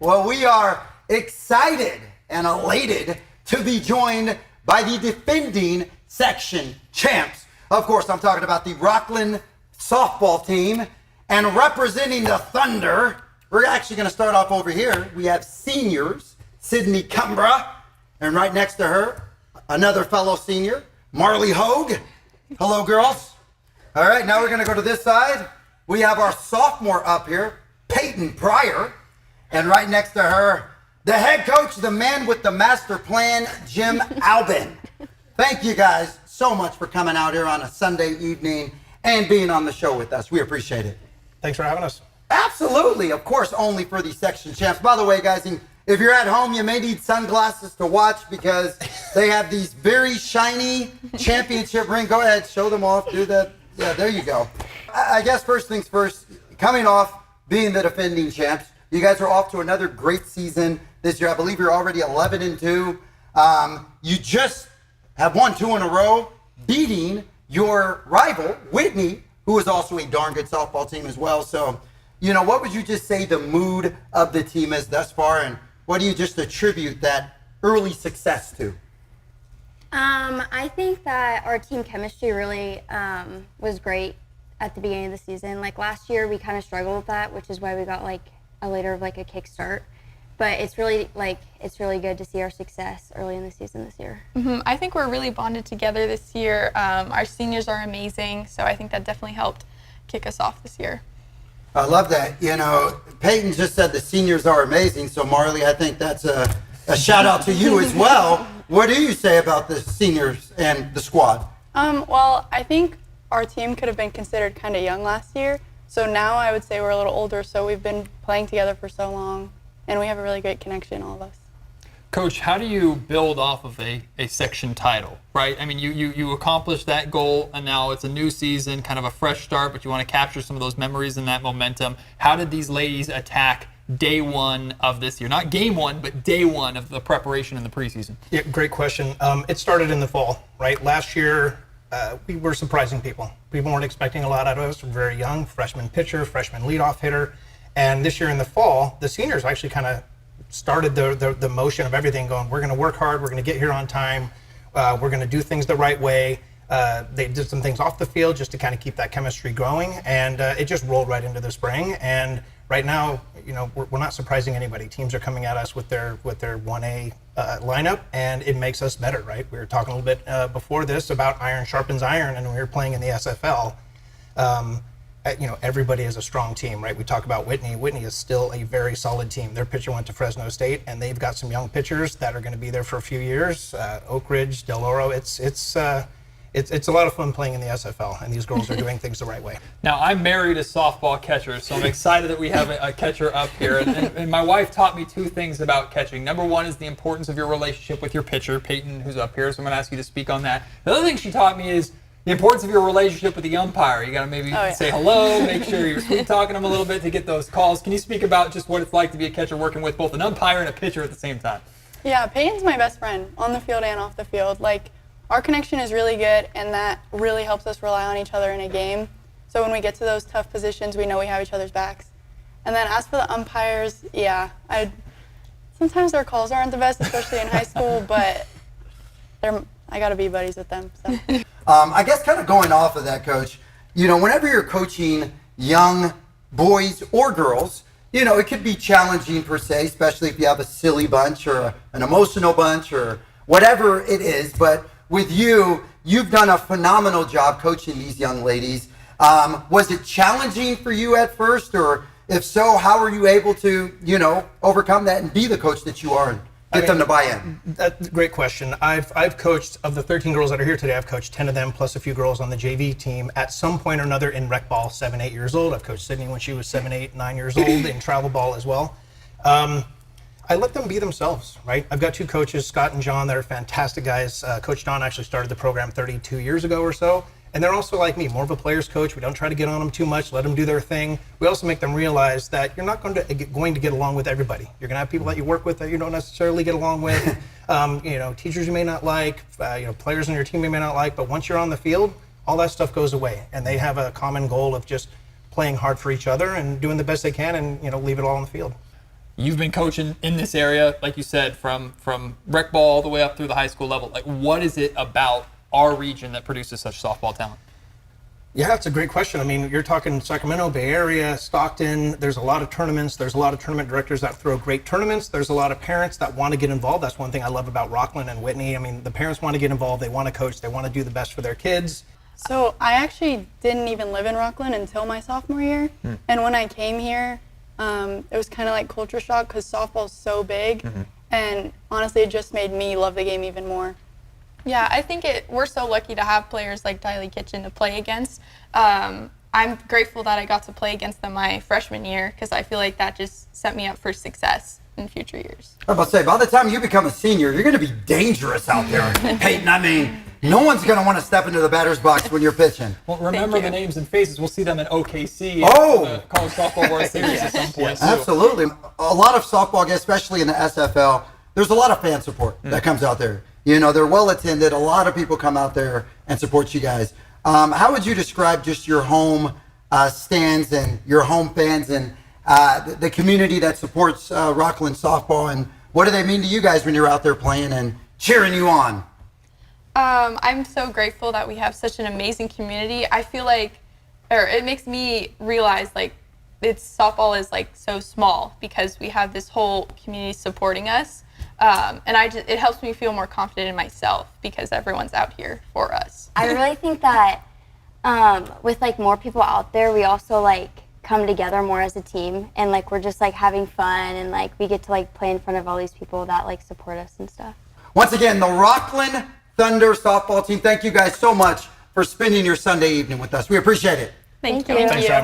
Well, we are excited and elated to be joined by the defending section champs. Of course, I'm talking about the Rocklin Softball team. And representing the Thunder, we're actually going to start off over here. We have seniors, Sydney Cumbra, and right next to her, another fellow senior, Marley Hogue. Hello, girls. All right, now we're going to go to this side. We have our sophomore up here, Peyton Pryor. And right next to her, the head coach, the man with the master plan, Jim Albin. Thank you guys so much for coming out here on a Sunday evening and being on the show with us. We appreciate it. Thanks for having us. Absolutely. Of course, only for the section champs. By the way, guys, if you're at home, you may need sunglasses to watch because they have these very shiny championship ring. Go ahead, show them off. Do that. Yeah, there you go. I guess first things first, coming off being the defending champs, you guys are off to another great season this year. I believe you're already 11-2. You just have won 2 in a row, beating your rival, Whitney, who is also a darn good softball team as well. So, what would you just say the mood of the team is thus far, and what do you just attribute that early success to? I think that our team chemistry really was great at the beginning of the season. Like last year, we kind of struggled with that, which is why we got a kickstart. But it's really good to see our success early in the season this year. Mm-hmm. I think we're really bonded together this year. Our seniors are amazing, so I think that definitely helped kick us off this year. I love that. Peyton just said the seniors are amazing, so Marley, I think that's a shout out to you as well. What do you say about the seniors and the squad? Well, I think our team could have been considered kind of young last year. So now I would say we're a little older, so we've been playing together for so long, and we have a really great connection, all of us. Coach, how do you build off of a section title, right? I mean, you accomplished that goal, and now it's a new season, kind of a fresh start, but you want to capture some of those memories and that momentum. How did these ladies attack day one of this year? Not game one, but day one of the preparation in the preseason. Yeah, great question. It started in the fall, right? Last year, we were surprising people. People weren't expecting a lot out of us. We're very young, freshman pitcher, freshman leadoff hitter. And this year in the fall, the seniors actually kind of started the motion of everything going, we're going to work hard, we're going to get here on time, we're going to do things the right way. They did some things off the field just to kind of keep that chemistry going, and it just rolled right into the spring. And right now, we're not surprising anybody. Teams are coming at us with their 1A lineup, and it makes us better, right? We were talking a little bit before this about iron sharpens iron, and when we were playing in the SFL, everybody is a strong team, right? We talk about Whitney. Whitney is still a very solid team. Their pitcher went to Fresno State, and they've got some young pitchers that are going to be there for a few years. Oak Ridge, Del Oro. It's a lot of fun playing in the SFL, and these girls are doing things the right way. Now, I'm married a softball catcher, so I'm excited that we have a catcher up here. And my wife taught me 2 things about catching. Number 1 is the importance of your relationship with your pitcher, Peyton, who's up here, so I'm going to ask you to speak on that. The other thing she taught me is the importance of your relationship with the umpire. You got to maybe say hello, make sure you're sweet talking them a little bit to get those calls. Can you speak about just what it's like to be a catcher working with both an umpire and a pitcher at the same time? Yeah, Peyton's my best friend on the field and off the field. Our connection is really good, and that really helps us rely on each other in a game. So when we get to those tough positions, we know we have each other's backs. And then as for the umpires, sometimes their calls aren't the best, especially in high school, but I got to be buddies with them. So. I guess kind of going off of that, Coach, whenever you're coaching young boys or girls, it could be challenging per se, especially if you have a silly bunch or an emotional bunch or whatever it is. But with you've done a phenomenal job coaching these young ladies. Was it challenging for you at first? Or if so, how were you able to, overcome that and be the coach that you are and get them to buy in? That's a great question. I've coached, of the 13 girls that are here today, I've coached 10 of them plus a few girls on the JV team at some point or another in rec ball, 7, 8 years old. I've coached Sydney when she was 7, 8, 9 years old in travel ball as well. I let them be themselves, right? I've got 2 coaches, Scott and John, that are fantastic guys. Coach Don actually started the program 32 years ago or so. And they're also like me, more of a player's coach. We don't try to get on them too much, let them do their thing. We also make them realize that you're not going to get along with everybody. You're going to have people that you work with that you don't necessarily get along with. Teachers you may not like, players on your team you may not like. But once you're on the field, all that stuff goes away. And they have a common goal of just playing hard for each other and doing the best they can and leave it all on the field. You've been coaching in this area, like you said, from rec ball all the way up through the high school level. Like, what is it about our region that produces such softball talent? Yeah, it's a great question. I mean, you're talking Sacramento, Bay Area, Stockton. There's a lot of tournaments. There's a lot of tournament directors that throw great tournaments. There's a lot of parents that want to get involved. That's one thing I love about Rocklin and Whitney. I mean, the parents want to get involved. They want to coach. They want to do the best for their kids. So I actually didn't even live in Rocklin until my sophomore year. And when I came here, it was kind of like culture shock because softball's so big. And honestly, it just made me love the game even more. Yeah, I think we're so lucky to have players like Diley Kitchen to play against. I'm grateful that I got to play against them my freshman year because I feel like that just set me up for success in future years. I was about to say, by the time you become a senior, you're going to be dangerous out there, Peyton. I mean, no one's going to want to step into the batter's box when you're pitching. Well, remember the names and faces. We'll see them in OKC. Oh! The College Softball World Series at some point. too. Absolutely. A lot of softball, especially in the SFL, there's a lot of fan support that comes out there. You know, they're well attended. A lot of people come out there and support you guys. How would you describe just your home stands and your home fans and the community that supports Rocklin softball, and what do they mean to you guys when you're out there playing and cheering you on? I'm so grateful that we have such an amazing community. I feel like, or it makes me realize like softball is like so small because we have this whole community supporting us. And it helps me feel more confident in myself because everyone's out here for us. I really think that with like more people out there, we also like come together more as a team, and like we're just like having fun, and like we get to like play in front of all these people that like support us and stuff. Once again, the Rocklin Thunder softball team, thank you guys so much for spending your Sunday evening with us. We appreciate it. Thank you. you. Thanks, Adam.